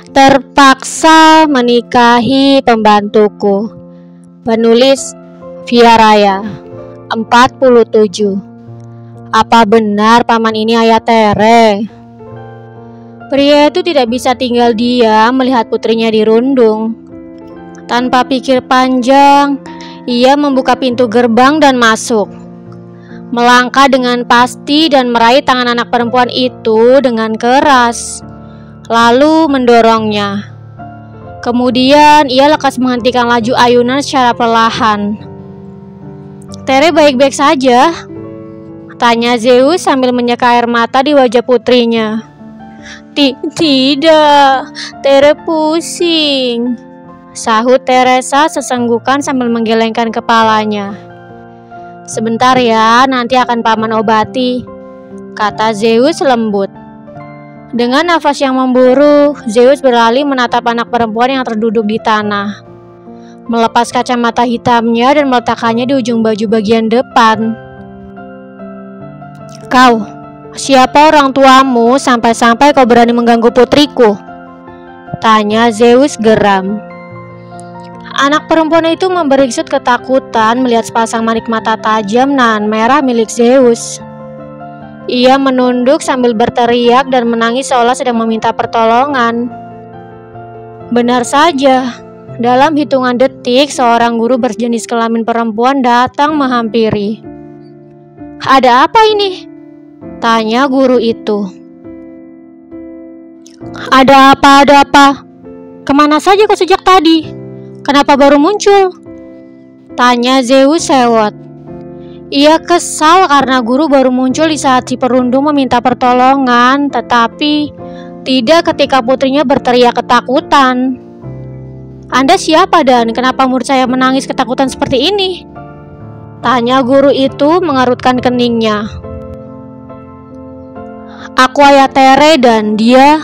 Terpaksa menikahi pembantuku. Penulis Via Raya, 47. Apa benar paman ini ayah Tere? Pria itu tidak bisa tinggal diam melihat putrinya dirundung. Tanpa pikir panjang, ia membuka pintu gerbang dan masuk. Melangkah dengan pasti dan meraih tangan anak perempuan itu dengan keras, lalu mendorongnya. Kemudian ia lekas menghentikan laju ayunan secara perlahan. "Tere baik-baik saja?" tanya Zeus sambil menyeka air mata di wajah putrinya. Tidak, Tere pusing," sahut Teresa sesenggukan sambil menggelengkan kepalanya. "Sebentar ya, nanti akan paman obati," kata Zeus lembut. Dengan nafas yang memburu, Zeus beralih menatap anak perempuan yang terduduk di tanah. Melepas kacamata hitamnya dan meletakkannya di ujung baju bagian depan. "Kau, siapa orang tuamu sampai-sampai kau berani mengganggu putriku?" tanya Zeus geram. Anak perempuan itu memberiksut ketakutan melihat sepasang manik mata tajam nan merah milik Zeus. Ia menunduk sambil berteriak dan menangis seolah sedang meminta pertolongan. Benar saja, dalam hitungan detik seorang guru berjenis kelamin perempuan datang menghampiri. "Ada apa ini?" tanya guru itu. Ada apa? Kemana saja kau sejak tadi? Kenapa baru muncul?" tanya Zeus sewot. Ia kesal karena guru baru muncul di saat si perundung meminta pertolongan, tetapi tidak ketika putrinya berteriak ketakutan. "Anda siapa dan kenapa murid saya menangis ketakutan seperti ini?" tanya guru itu mengerutkan keningnya. "Aku ayah Tere dan dia..."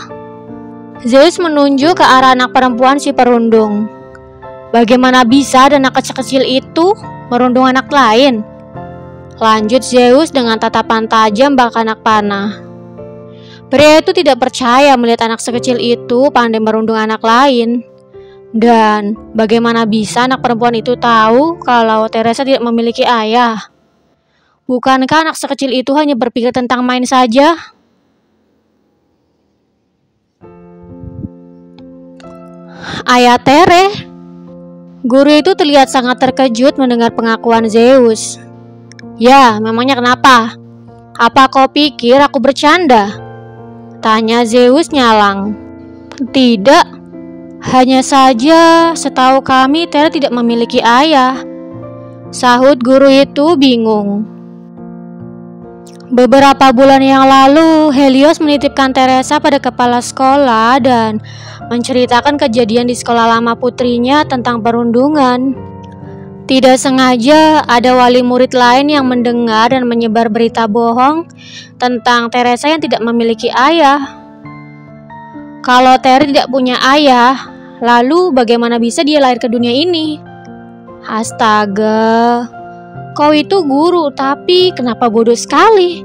Zeus menunjuk ke arah anak perempuan si perundung. "Bagaimana bisa dan anak kecil itu merundung anak lain?" lanjut Zeus dengan tatapan tajam bak anak panah. Pria itu tidak percaya melihat anak sekecil itu pandai merundung anak lain. Dan bagaimana bisa anak perempuan itu tahu kalau Teresa tidak memiliki ayah? Bukankah anak sekecil itu hanya berpikir tentang main saja? "Ayah Tere?" Guru itu terlihat sangat terkejut mendengar pengakuan Zeus. "Ya, memangnya kenapa? Apa kau pikir aku bercanda?" tanya Zeus nyalang. "Tidak, hanya saja setahu kami Tere tidak memiliki ayah," sahut guru itu bingung. Beberapa bulan yang lalu, Helios menitipkan Teresa pada kepala sekolah dan menceritakan kejadian di sekolah lama putrinya tentang perundungan. Tidak sengaja ada wali murid lain yang mendengar dan menyebar berita bohong tentang Teresa yang tidak memiliki ayah. Kalau Tere tidak punya ayah, lalu bagaimana bisa dia lahir ke dunia ini? Astaga, kau itu guru, tapi kenapa bodoh sekali?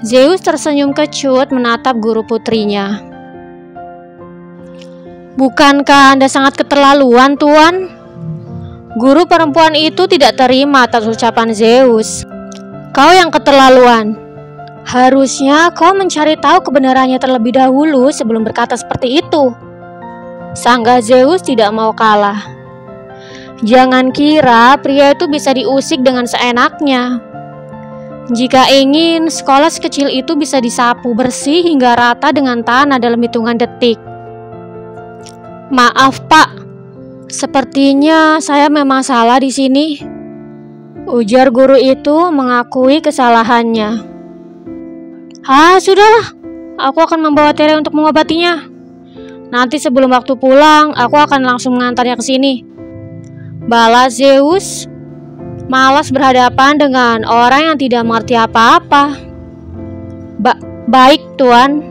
Zeus tersenyum kecut menatap guru putrinya. "Bukankah Anda sangat keterlaluan, Tuan?" Guru perempuan itu tidak terima atas ucapan Zeus. "Kau yang keterlaluan. Harusnya kau mencari tahu kebenarannya terlebih dahulu sebelum berkata seperti itu," sanggah Zeus tidak mau kalah. Jangan kira pria itu bisa diusik dengan seenaknya. Jika ingin, sekolah sekecil itu bisa disapu bersih hingga rata dengan tanah dalam hitungan detik. "Maaf, Pak. Sepertinya saya memang salah di sini," ujar guru itu mengakui kesalahannya. Sudahlah. Aku akan membawa Tere untuk mengobatinya. Nanti sebelum waktu pulang, aku akan langsung mengantarnya ke sini," balas Zeus, malas berhadapan dengan orang yang tidak mengerti apa-apa. Baik, Tuan."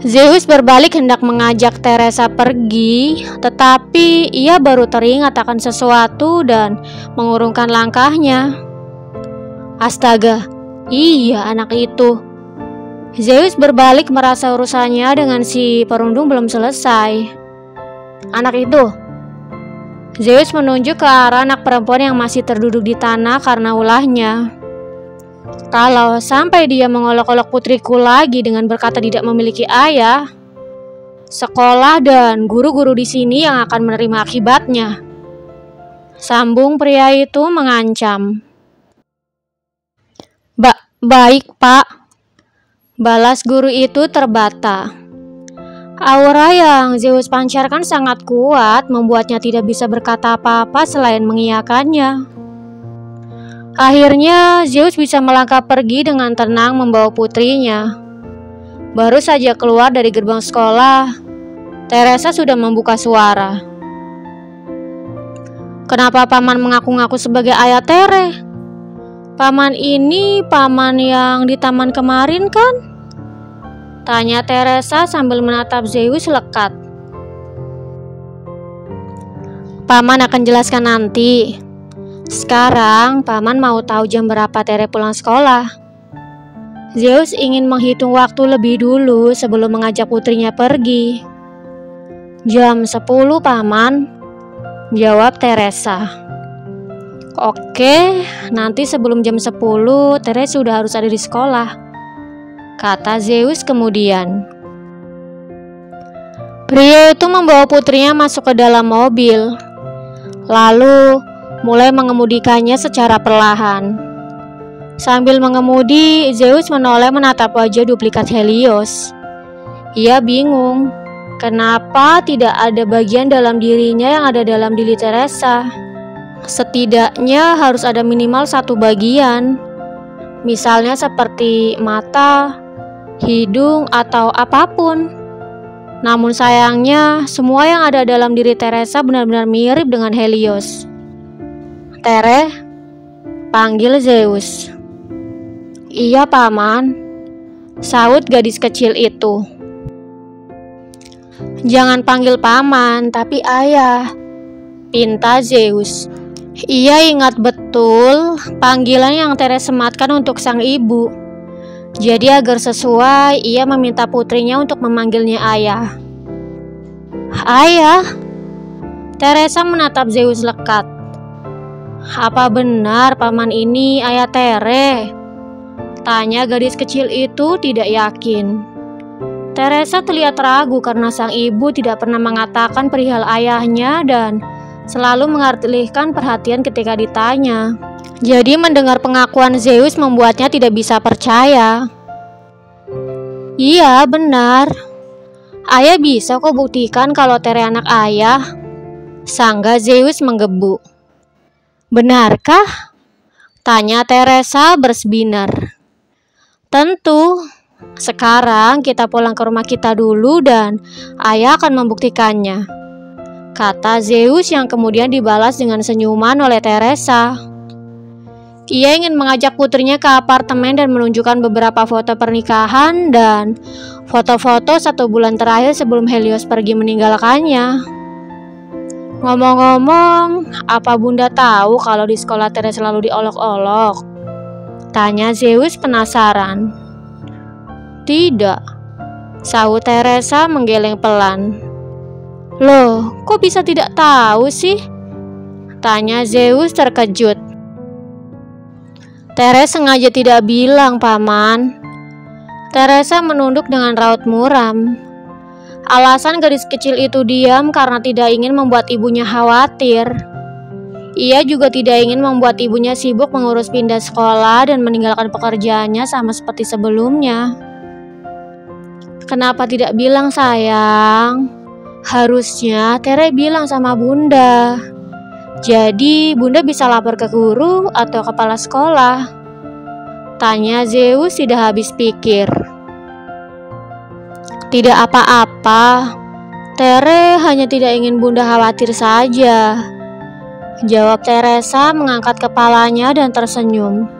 Zeus berbalik hendak mengajak Teresa pergi, tetapi ia baru teringat akan sesuatu dan mengurungkan langkahnya. Astaga, iya anak itu. Zeus berbalik merasa urusannya dengan si perundung belum selesai. Anak itu. Zeus menunjuk ke arah anak perempuan yang masih terduduk di tanah karena ulahnya. Kalau sampai dia mengolok-olok putriku lagi dengan berkata tidak memiliki ayah, sekolah dan guru-guru di sini yang akan menerima akibatnya. Sambung pria itu mengancam. Baik, Pak. Balas guru itu terbata. Aura yang Zeus pancarkan sangat kuat, membuatnya tidak bisa berkata apa-apa selain mengiyakannya. Akhirnya Zeus bisa melangkah pergi dengan tenang membawa putrinya. Baru saja keluar dari gerbang sekolah, Teresa sudah membuka suara. Kenapa paman mengaku-ngaku sebagai ayah Tere? Paman ini paman yang di taman kemarin kan? Tanya Teresa sambil menatap Zeus lekat. Paman akan jelaskan nanti. Sekarang paman mau tahu jam berapa Tere pulang sekolah. Zeus ingin menghitung waktu lebih dulu sebelum mengajak putrinya pergi. Jam 10 paman, jawab Teresa. Oke, nanti sebelum jam 10 Tere sudah harus ada di sekolah, kata Zeus kemudian. Pria itu membawa putrinya masuk ke dalam mobil, lalu mulai mengemudikannya secara perlahan. Sambil mengemudi, Zeus menoleh menatap wajah duplikat Helios. Ia bingung, kenapa tidak ada bagian dalam dirinya yang ada dalam diri Teresa. Setidaknya harus ada minimal satu bagian, misalnya seperti mata, hidung, atau apapun. Namun sayangnya, semua yang ada dalam diri Teresa benar-benar mirip dengan Helios. Tere, panggil Zeus. Iya paman, sahut gadis kecil itu. Jangan panggil paman, tapi ayah, pinta Zeus. Ia ingat betul panggilan yang Tere sematkan untuk sang ibu. Jadi agar sesuai, ia meminta putrinya untuk memanggilnya ayah. Ayah? Teresa menatap Zeus lekat. Apa benar paman ini ayah Tere? Tanya gadis kecil itu tidak yakin. Teresa terlihat ragu karena sang ibu tidak pernah mengatakan perihal ayahnya dan selalu mengalihkan perhatian ketika ditanya. Jadi mendengar pengakuan Zeus membuatnya tidak bisa percaya. Iya benar. Ayah bisa kok buktikan kalau Tere anak ayah. Sangga Zeus menggebu. Benarkah? Tanya Teresa bersebinar. Tentu. Sekarang kita pulang ke rumah kita dulu dan ayah akan membuktikannya, kata Zeus yang kemudian dibalas dengan senyuman oleh Teresa. Ia ingin mengajak putrinya ke apartemen dan menunjukkan beberapa foto pernikahan dan foto-foto 1 bulan terakhir sebelum Helios pergi meninggalkannya. Ngomong-ngomong, apa bunda tahu kalau di sekolah Tere selalu diolok-olok? Tanya Zeus penasaran. Tidak, sahut Teresa menggeleng pelan. Loh, kok bisa tidak tahu sih? Tanya Zeus terkejut. Tere sengaja tidak bilang, paman. Teresa menunduk dengan raut muram. Alasan gadis kecil itu diam karena tidak ingin membuat ibunya khawatir. Ia juga tidak ingin membuat ibunya sibuk mengurus pindah sekolah dan meninggalkan pekerjaannya sama seperti sebelumnya. Kenapa tidak bilang, sayang? Harusnya Tere bilang sama bunda. Jadi bunda bisa lapor ke guru atau kepala sekolah. Tanya Zeus tidak habis pikir. Tidak apa-apa. Tere hanya tidak ingin bunda khawatir saja, jawab Teresa mengangkat kepalanya dan tersenyum.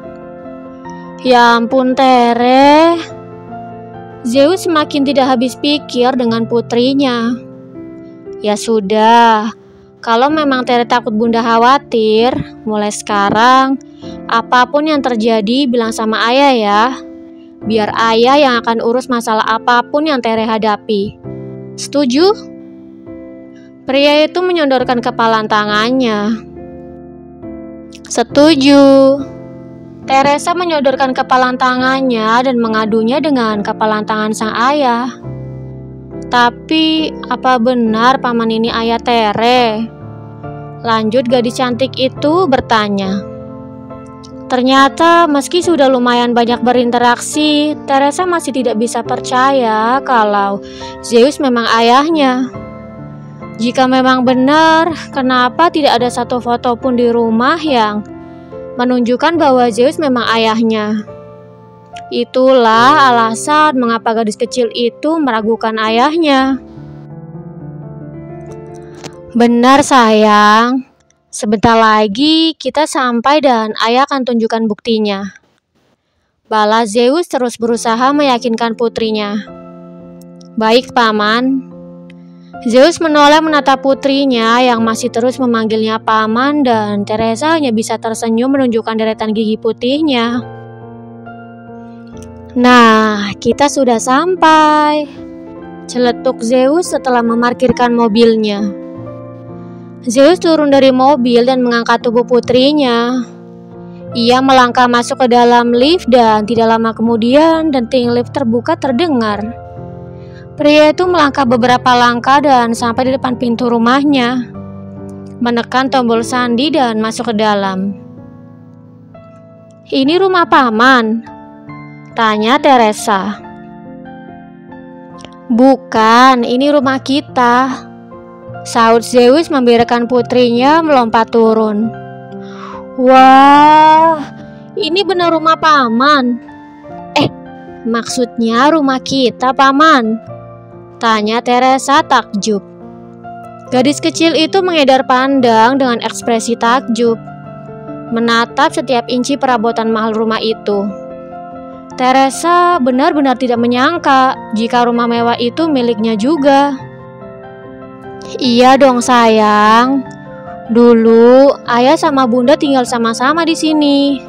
Ya ampun Tere. Zeus semakin tidak habis pikir dengan putrinya. Ya sudah, kalau memang Tere takut bunda khawatir, mulai sekarang apapun yang terjadi bilang sama ayah ya. Biar ayah yang akan urus masalah apapun yang Tere hadapi. Setuju? Pria itu menyodorkan kepalan tangannya. Setuju. Teresa menyodorkan kepalan tangannya dan mengadunya dengan kepalan tangan sang ayah. Tapi, apa benar paman ini ayah Tere? Lanjut gadis cantik itu bertanya. Ternyata meski sudah lumayan banyak berinteraksi, Teresa masih tidak bisa percaya kalau Zeus memang ayahnya. Jika memang benar, kenapa tidak ada satu foto pun di rumah yang menunjukkan bahwa Zeus memang ayahnya? Itulah alasan mengapa gadis kecil itu meragukan ayahnya. Benar sayang, sebentar lagi kita sampai dan ayah akan tunjukkan buktinya. Balas Zeus terus berusaha meyakinkan putrinya. Baik paman. Zeus menoleh menatap putrinya yang masih terus memanggilnya paman dan Teresa hanya bisa tersenyum menunjukkan deretan gigi putihnya. Nah, kita sudah sampai. Celetuk Zeus setelah memarkirkan mobilnya. Zeus turun dari mobil dan mengangkat tubuh putrinya. Ia melangkah masuk ke dalam lift dan tidak lama kemudian denting lift terbuka terdengar. Pria itu melangkah beberapa langkah dan sampai di depan pintu rumahnya. Menekan tombol sandi dan masuk ke dalam. Ini rumah paman? Tanya Teresa. Bukan, ini rumah kita. Saud Zeus membiarkan putrinya melompat turun. Wah, ini benar rumah paman. Maksudnya rumah kita paman? Tanya Teresa takjub. Gadis kecil itu mengedar pandang dengan ekspresi takjub, menatap setiap inci perabotan mahal rumah itu. Teresa benar-benar tidak menyangka jika rumah mewah itu miliknya juga. Iya dong sayang. Dulu ayah sama bunda tinggal sama-sama di sini.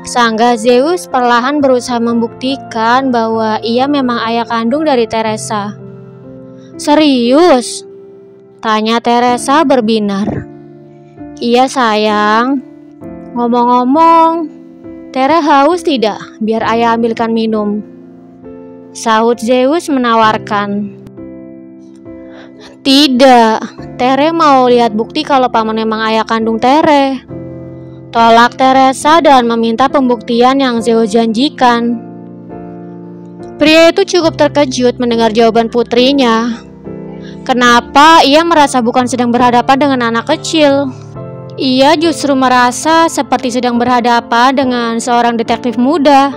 Sangga Zeus perlahan berusaha membuktikan bahwa ia memang ayah kandung dari Teresa. Serius? Tanya Teresa berbinar. Iya sayang. Ngomong-ngomong, Tere haus tidak? Biar ayah ambilkan minum. Sahut Zeus menawarkan. Tidak, Tere mau lihat bukti kalau paman memang ayah kandung Tere. Tolak Teresa dan meminta pembuktian yang Zeus janjikan. Pria itu cukup terkejut mendengar jawaban putrinya. Kenapa ia merasa bukan sedang berhadapan dengan anak kecil? Ia justru merasa seperti sedang berhadapan dengan seorang detektif muda.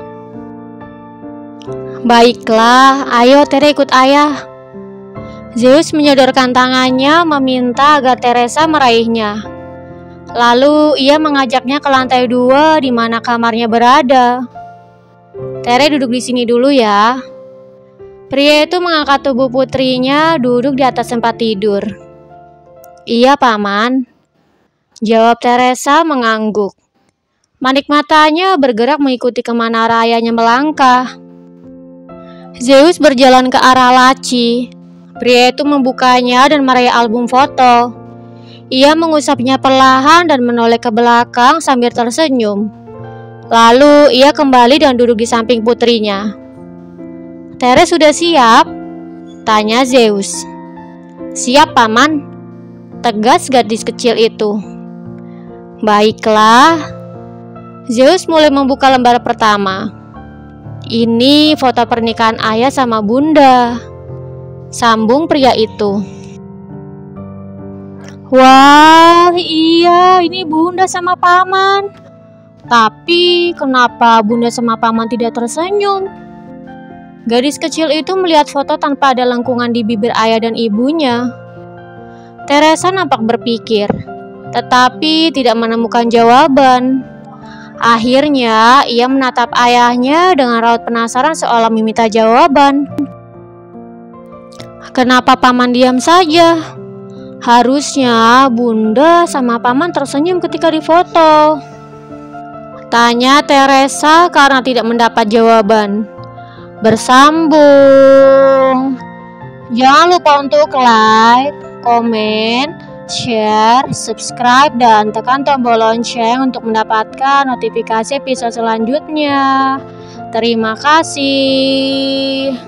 Baiklah, ayo Tere ikut ayah. Zeus menyodorkan tangannya meminta agar Teresa meraihnya. Lalu ia mengajaknya ke lantai 2 di mana kamarnya berada. Tere duduk di sini dulu ya. Pria itu mengangkat tubuh putrinya duduk di atas tempat tidur. Iya paman. Jawab Teresa mengangguk. Manik matanya bergerak mengikuti kemana ayahnya melangkah. Zeus berjalan ke arah laci. Pria itu membukanya dan meraih album foto. Ia mengusapnya perlahan dan menoleh ke belakang sambil tersenyum. Lalu ia kembali dan duduk di samping putrinya. Tere sudah siap? Tanya Zeus. Siap paman, tegas gadis kecil itu. Baiklah. Zeus mulai membuka lembar pertama. Ini foto pernikahan ayah sama bunda. Sambung pria itu. Wah, iya, ini bunda sama paman. Tapi kenapa bunda sama paman tidak tersenyum? Gadis kecil itu melihat foto tanpa ada lengkungan di bibir ayah dan ibunya. Teresa nampak berpikir, tetapi tidak menemukan jawaban. Akhirnya, ia menatap ayahnya dengan raut penasaran seolah meminta jawaban. Kenapa paman diam saja? Harusnya bunda sama paman tersenyum ketika difoto. Tanya Teresa karena tidak mendapat jawaban. Bersambung. Jangan lupa untuk like, komen, share, subscribe, dan tekan tombol lonceng untuk mendapatkan notifikasi episode selanjutnya. Terima kasih.